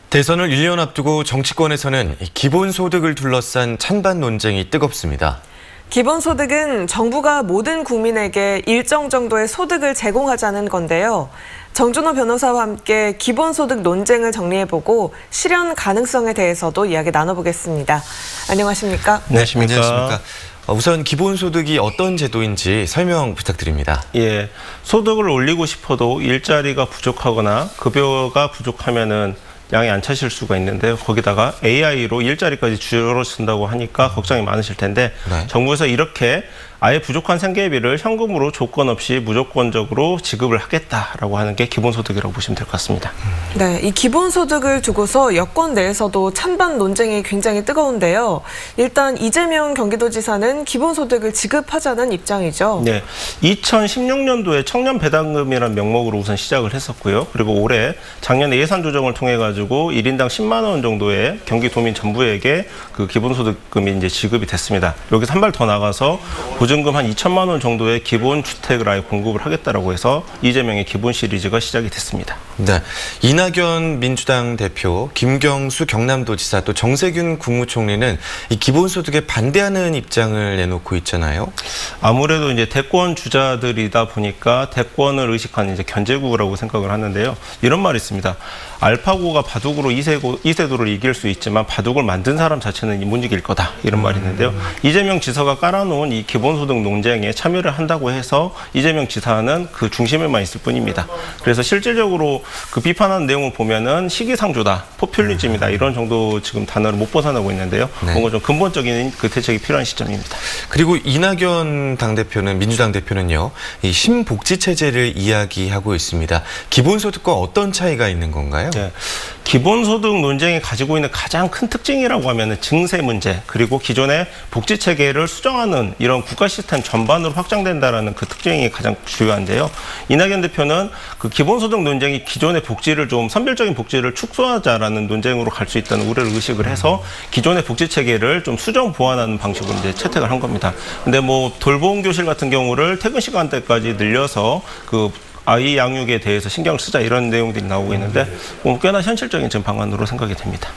대선을 1년 앞두고 정치권에서는 기본소득을 둘러싼 찬반 논쟁이 뜨겁습니다. 기본소득은 정부가 모든 국민에게 일정 정도의 소득을 제공하자는 건데요. 정준호 변호사와 함께 기본소득 논쟁을 정리해보고 실현 가능성에 대해서도 이야기 나눠보겠습니다. 안녕하십니까? 네, 안녕하십니까? 우선 기본소득이 어떤 제도인지 설명 부탁드립니다. 예, 소득을 올리고 싶어도 일자리가 부족하거나 급여가 부족하면은 양이 안 차실 수가 있는데 거기다가 AI로 일자리까지 줄어든다고 하니까 걱정이 많으실 텐데 정부에서 이렇게 아예 부족한 생계비를 현금으로 조건 없이 무조건적으로 지급을 하겠다라고 하는 게 기본소득이라고 보시면 될 것 같습니다. 네, 이 기본소득을 두고서 여권 내에서도 찬반 논쟁이 굉장히 뜨거운데요. 일단 이재명 경기도지사는 기본소득을 지급하자는 입장이죠. 네, 2016년도에 청년 배당금이라는 명목으로 우선 시작을 했었고요. 그리고 올해 작년에 예산 조정을 통해 가지고 1인당 10만 원 정도의 경기도민 전부에게 그 기본소득금이 이제 지급이 됐습니다. 여기서 한 발 더 나가서 보증금 한 2천만 원 정도의 기본 주택을 아예 공급을 하겠다라고 해서 이재명의 기본 시리즈가 시작이 됐습니다. 네, 이낙연 민주당 대표, 김경수 경남도지사, 또 정세균 국무총리는 이 기본소득에 반대하는 입장을 내놓고 있잖아요. 아무래도 이제 대권 주자들이다 보니까 대권을 의식한 이제 견제구라고 생각을 하는데요. 이런 말이 있습니다. 알파고가 바둑으로 이세돌을 이길 수 있지만 바둑을 만든 사람 자체는 못 이길 거다. 이런 말이 있는데요. 이재명 지사가 깔아놓은 이 기본소득 논쟁에 참여를 한다고 해서 이재명 지사는 그 중심에만 있을 뿐입니다. 그래서 실질적으로 그 비판하는 내용을 보면은 시기상조다, 포퓰리즘이다 이런 정도 지금 단어를 못 벗어나고 있는데요. 뭔가 좀 근본적인 그 대책이 필요한 시점입니다. 그리고 이낙연 당대표는 민주당 대표는요, 이 신복지 체제를 이야기하고 있습니다. 기본소득과 어떤 차이가 있는 건가요? 네. 기본소득 논쟁이 가지고 있는 가장 큰 특징이라고 하면 증세 문제, 그리고 기존의 복지 체계를 수정하는 이런 국가 시스템 전반으로 확장된다라는 그 특징이 가장 주요한데요. 이낙연 대표는 그 기본소득 논쟁이 기존의 복지를 좀 선별적인 복지를 축소하자라는 논쟁으로 갈 수 있다는 우려를 의식을 해서 기존의 복지 체계를 좀 수정 보완하는 방식으로 이제 채택을 한 겁니다. 근데 뭐 돌봄 교실 같은 경우를 퇴근 시간대까지 늘려서 그 아이 양육에 대해서 신경을 쓰자 이런 내용들이 나오고 있는데 꽤나 현실적인 지금 방안으로 생각이 됩니다.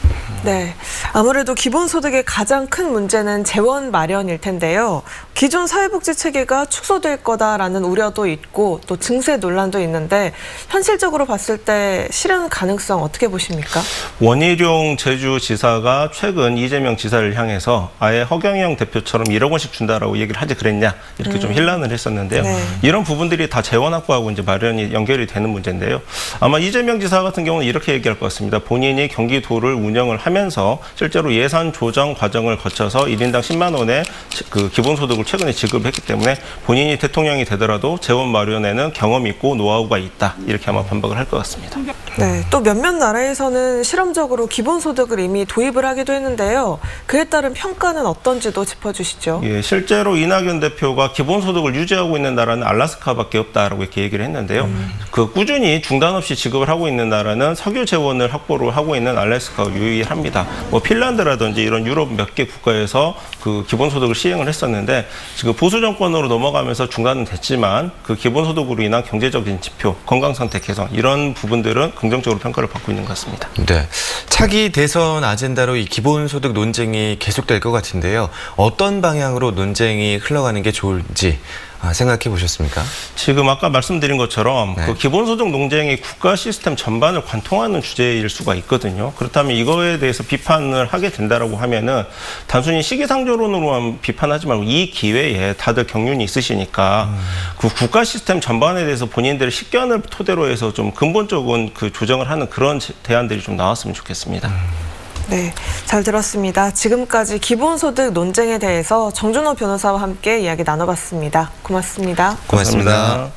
네, 아무래도 기본소득의 가장 큰 문제는 재원 마련일 텐데요. 기존 사회복지 체계가 축소될 거다라는 우려도 있고 또 증세 논란도 있는데 현실적으로 봤을 때 실현 가능성 어떻게 보십니까? 원희룡 제주지사가 최근 이재명 지사를 향해서 아예 허경영 대표처럼 1억 원씩 준다라고 얘기를 하지 그랬냐 이렇게 좀 혼란을 했었는데요. 이런 부분들이 다 재원 확보하고 이제 마련이 연결이 되는 문제인데요. 아마 이재명 지사 같은 경우는 이렇게 얘기할 것 같습니다. 본인이 경기도를 운영을 하면서 실제로 예산 조정 과정을 거쳐서 1인당 10만 원의 그 기본소득을 최근에 지급했기 때문에 본인이 대통령이 되더라도 재원 마련에는 경험이 있고 노하우가 있다. 이렇게 아마 반박을 할 것 같습니다. 네, 또 몇몇 나라에서는 실험적으로 기본소득을 이미 도입을 하기도 했는데요. 그에 따른 평가는 어떤지도 짚어주시죠. 예, 실제로 이낙연 대표가 기본소득을 유지하고 있는 나라는 알래스카밖에 없다라고 이렇게 얘기를 했는데요. 그 꾸준히 중단 없이 지급을 하고 있는 나라는 석유 재원을 확보를 하고 있는 알래스카가 유일합니다. 뭐 핀란드라든지 이런 유럽 몇 개 국가에서 그 기본소득을 시행을 했었는데 지금 보수 정권으로 넘어가면서 중단은 됐지만 그 기본소득으로 인한 경제적인 지표, 건강 상태 개선 이런 부분들은 긍정적으로 평가를 받고 있는 것 같습니다. 네, 차기 대선 아젠다로 이 기본소득 논쟁이 계속될 것 같은데요. 어떤 방향으로 논쟁이 흘러가는 게 좋을지 생각해 보셨습니까? 지금 아까 말씀드린 것처럼 그 기본소득 논쟁이 국가 시스템 전반을 관통하는 주제일 수가 있거든요. 그렇다면 이거에 대해서 비판을 하게 된다라고 하면은 단순히 시기상조론으로만 비판하지 말고 이 기회에 다들 경륜이 있으시니까 그 국가 시스템 전반에 대해서 본인들의 식견을 토대로 해서 좀 근본적인 그 조정을 하는 그런 대안들이 좀 나왔으면 좋겠습니다. 네, 잘 들었습니다. 지금까지 기본소득 논쟁에 대해서 정준호 변호사와 함께 이야기 나눠봤습니다. 고맙습니다. 고맙습니다.